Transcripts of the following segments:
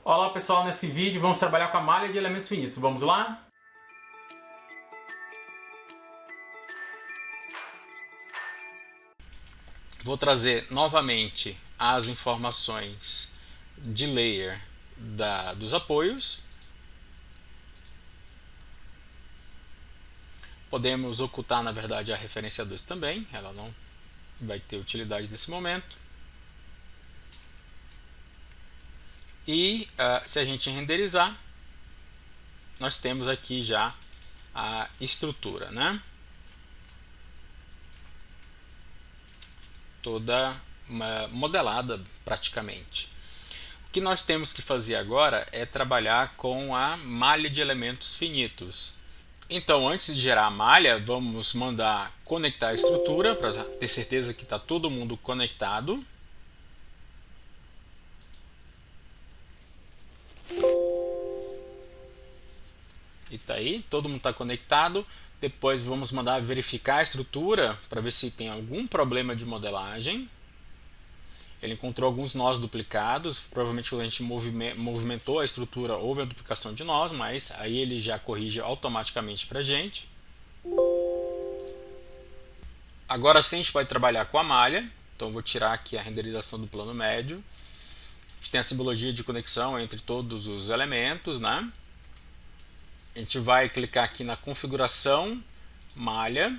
Olá pessoal, nesse vídeo vamos trabalhar com a malha de elementos finitos. Vamos lá? Vou trazer novamente as informações de layer dos apoios. Podemos ocultar, na verdade, a referência 2 também, ela não vai ter utilidade nesse momento. E se a gente renderizar, nós temos aqui já a estrutura, né? Toda modelada praticamente. O que nós temos que fazer agora é trabalhar com a malha de elementos finitos. Então, antes de gerar a malha, vamos mandar conectar a estrutura para ter certeza que está todo mundo conectado. E tá aí, todo mundo está conectado. Depois vamos mandar verificar a estrutura para ver se tem algum problema de modelagem. Ele encontrou alguns nós duplicados, provavelmente quando a gente movimentou a estrutura houve a duplicação de nós, mas aí ele já corrige automaticamente para a gente. Agora sim a gente pode trabalhar com a malha, então eu vou tirar aqui a renderização do plano médio. A gente tem a simbologia de conexão entre todos os elementos, né? A gente vai clicar aqui na configuração malha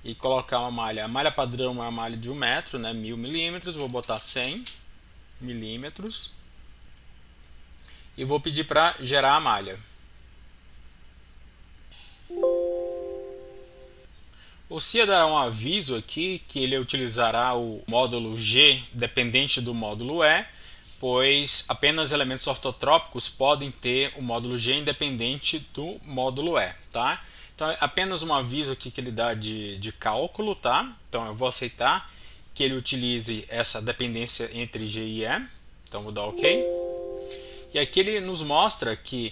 e colocar uma malha. A malha padrão é uma malha de 1 metro, né, 1000 milímetros. Vou botar 100 milímetros e vou pedir para gerar a malha. O CIA dará um aviso aqui que ele utilizará o módulo G dependente do módulo E, pois apenas elementos ortotrópicos podem ter o módulo G independente do módulo E, tá? Então é apenas um aviso aqui que ele dá de cálculo, tá? Então eu vou aceitar que ele utilize essa dependência entre G e E, então vou dar OK. E aqui ele nos mostra que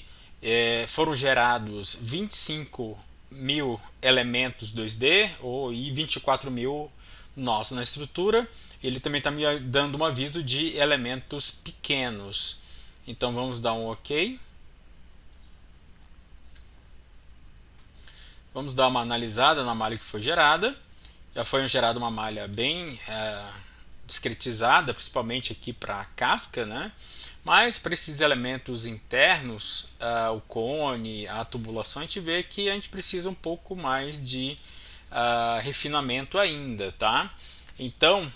foram gerados 25.000 elementos 2D e 24.000 nós na estrutura. Ele também está me dando um aviso de elementos pequenos. Então vamos dar um OK. Vamos dar uma analisada na malha que foi gerada. Já foi gerada uma malha bem discretizada, principalmente aqui para a casca, né? Mas para esses elementos internos, o cone, a tubulação, a gente vê que a gente precisa um pouco mais de refinamento ainda, tá? Então,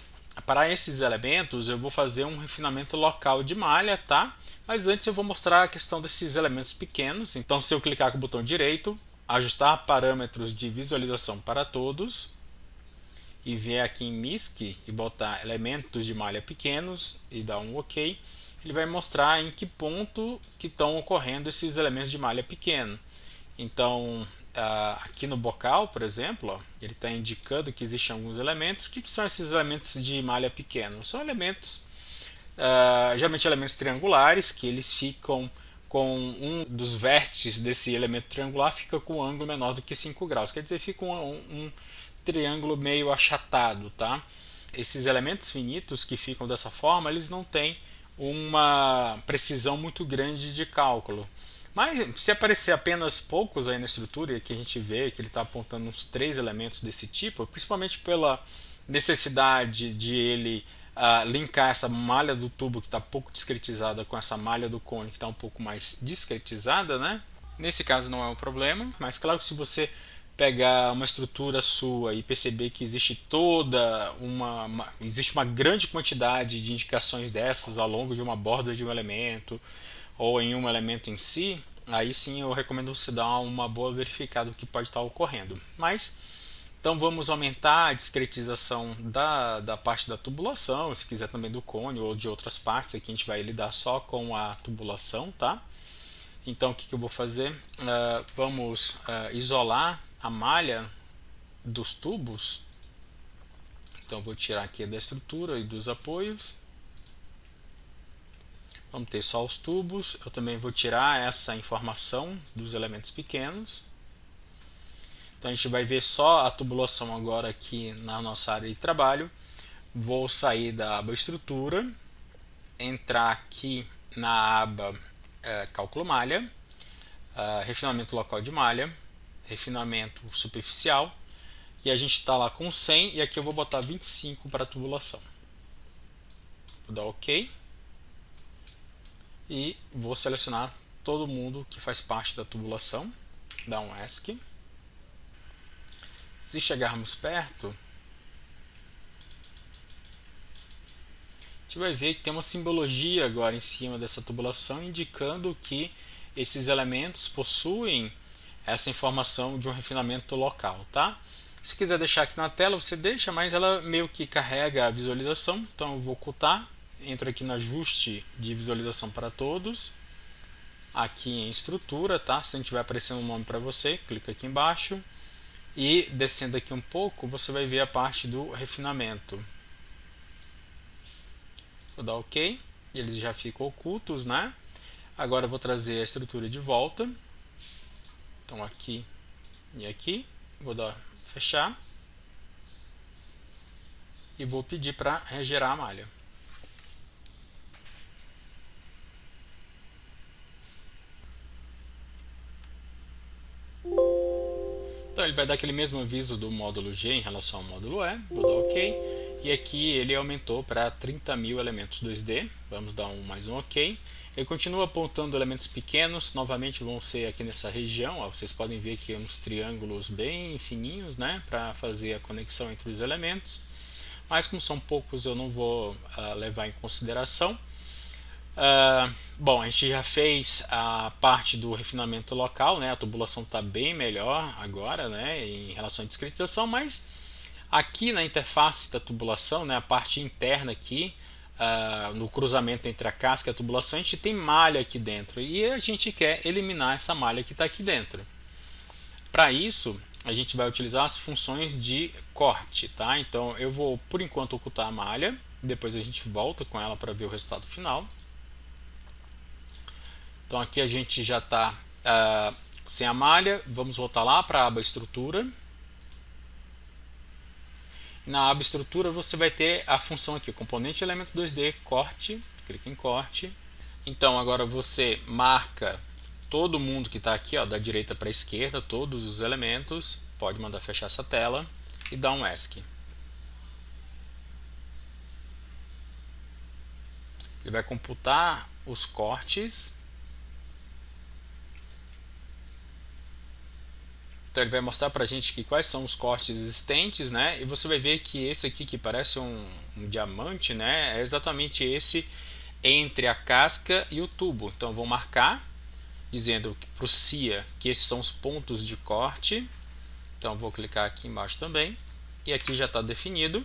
para esses elementos eu vou fazer um refinamento local de malha, tá? Mas antes eu vou mostrar a questão desses elementos pequenos. Então, se eu clicar com o botão direito, ajustar parâmetros de visualização para todos, e vier aqui em MISC e botar elementos de malha pequenos e dar um OK, ele vai mostrar em que ponto que estão ocorrendo esses elementos de malha pequeno. Então, aqui no bocal, por exemplo, ó, ele está indicando que existem alguns elementos. O que são esses elementos de malha pequeno? São elementos, geralmente elementos triangulares, que eles ficam com um dos vértices desse elemento triangular fica com um ângulo menor do que 5 graus, quer dizer, fica um triângulo meio achatado, tá? Esses elementos finitos que ficam dessa forma, eles não têm uma precisão muito grande de cálculo. Mas se aparecer apenas poucos aí na estrutura, e aqui a gente vê que ele está apontando uns 3 elementos desse tipo, principalmente pela necessidade de ele linkar essa malha do tubo que está pouco discretizada com essa malha do cone que está um pouco mais discretizada, né? Nesse caso não é um problema, mas claro que se você pegar uma estrutura sua e perceber que existe existe uma grande quantidade de indicações dessas ao longo de uma borda de um elemento ou em um elemento em si, aí sim eu recomendo você dar uma boa verificada do que pode estar ocorrendo. Mas então vamos aumentar a discretização da parte da tubulação, se quiser também do cone ou de outras partes. Aqui a gente vai lidar só com a tubulação, tá? Então o que eu vou fazer? Vamos isolar a malha dos tubos. Então vou tirar aqui da estrutura e dos apoios. Vamos ter só os tubos. Eu também vou tirar essa informação dos elementos pequenos. Então a gente vai ver só a tubulação agora aqui na nossa área de trabalho. Vou sair da aba estrutura, entrar aqui na aba Cálculo Malha, Refinamento Local de Malha, Refinamento Superficial, e a gente está lá com 100 e aqui eu vou botar 25 para a tubulação. Vou dar OK e vou selecionar todo mundo que faz parte da tubulação, dar um ESC. Se chegarmos perto, a gente vai ver que tem uma simbologia agora em cima dessa tubulação indicando que esses elementos possuem essa informação de um refinamento local, tá? Se quiser deixar aqui na tela, você deixa, mas ela meio que carrega a visualização, então eu vou ocultar, entro aqui no ajuste de visualização para todos, aqui em estrutura, tá? Se não estiver aparecendo um nome para você, clica aqui embaixo e descendo aqui um pouco, você vai ver a parte do refinamento. Vou dar OK, eles já ficam ocultos, né? Agora eu vou trazer a estrutura de volta, então aqui e aqui, vou dar fechar e vou pedir para regerar a malha. Então ele vai dar aquele mesmo aviso do módulo G em relação ao módulo E, vou dar OK, e aqui ele aumentou para 30.000 elementos 2D, vamos dar mais um OK. Ele continua apontando elementos pequenos, novamente vão ser aqui nessa região, ó, vocês podem ver aqui uns triângulos bem fininhos, né, para fazer a conexão entre os elementos, mas como são poucos eu não vou levar em consideração. Bom, a gente já fez a parte do refinamento local, né? A tubulação está bem melhor agora, né, em relação à discretização, mas aqui na interface da tubulação, né, a parte interna aqui, no cruzamento entre a casca e a tubulação, a gente tem malha aqui dentro e a gente quer eliminar essa malha que está aqui dentro. Para isso, a gente vai utilizar as funções de corte, tá? Então eu vou por enquanto ocultar a malha, depois a gente volta com ela para ver o resultado final. Então aqui a gente já está sem a malha, vamos voltar lá para a aba estrutura. Na aba estrutura você vai ter a função aqui, componente elemento 2D, corte, clica em corte. Então agora você marca todo mundo que está aqui, ó, da direita para a esquerda, todos os elementos, pode mandar fechar essa tela e dar um ESC. Ele vai computar os cortes. Então ele vai mostrar pra gente que quais são os cortes existentes, né? E você vai ver que esse aqui que parece um diamante, né? É exatamente esse entre a casca e o tubo. Então eu vou marcar dizendo para o CIA que esses são os pontos de corte. Então eu vou clicar aqui embaixo também e aqui já está definido.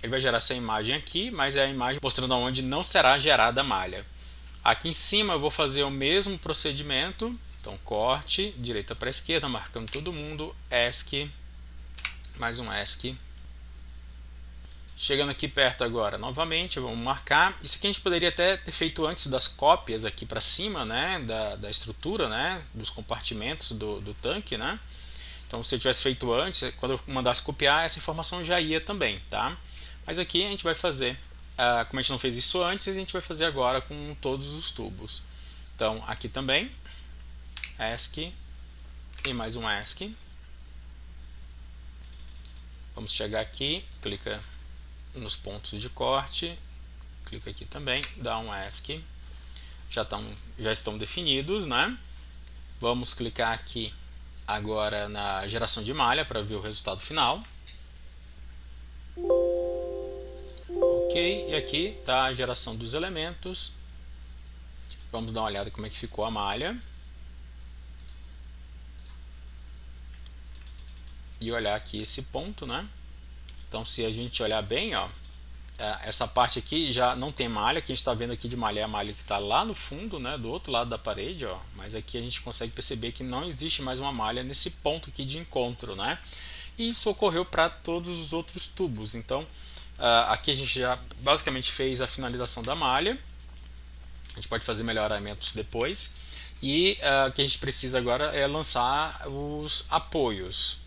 Ele vai gerar essa imagem aqui, mas é a imagem mostrando onde não será gerada a malha. Aqui em cima eu vou fazer o mesmo procedimento. Então corte, direita para esquerda, marcando todo mundo, ESC, mais um ESC. Chegando aqui perto agora, novamente, vamos marcar. Isso aqui a gente poderia até ter feito antes das cópias aqui para cima, né, da estrutura, né, dos compartimentos do tanque, né. Então se eu tivesse feito antes, quando eu mandasse copiar, essa informação já ia também, tá. Mas aqui a gente vai fazer, como a gente não fez isso antes, a gente vai fazer agora com todos os tubos. Então aqui também, ESC e mais um ESC. Vamos chegar aqui, clica nos pontos de corte, clica aqui também, dá um ESC. Já estão definidos, né? Vamos clicar aqui agora na geração de malha para ver o resultado final. Ok, e aqui está a geração dos elementos. Vamos dar uma olhada como é que ficou a malha. E olhar aqui esse ponto, né? Então se a gente olhar bem, ó, essa parte aqui já não tem malha, que a gente está vendo aqui de malha é a malha que está lá no fundo, né, do outro lado da parede, ó, mas aqui a gente consegue perceber que não existe mais uma malha nesse ponto aqui de encontro, né? E isso ocorreu para todos os outros tubos. Então aqui a gente já basicamente fez a finalização da malha. A gente pode fazer melhoramentos depois. E o que a gente precisa agora é lançar os apoios.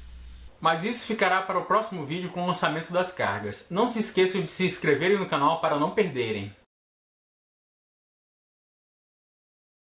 Mas isso ficará para o próximo vídeo com o lançamento das cargas. Não se esqueçam de se inscreverem no canal para não perderem.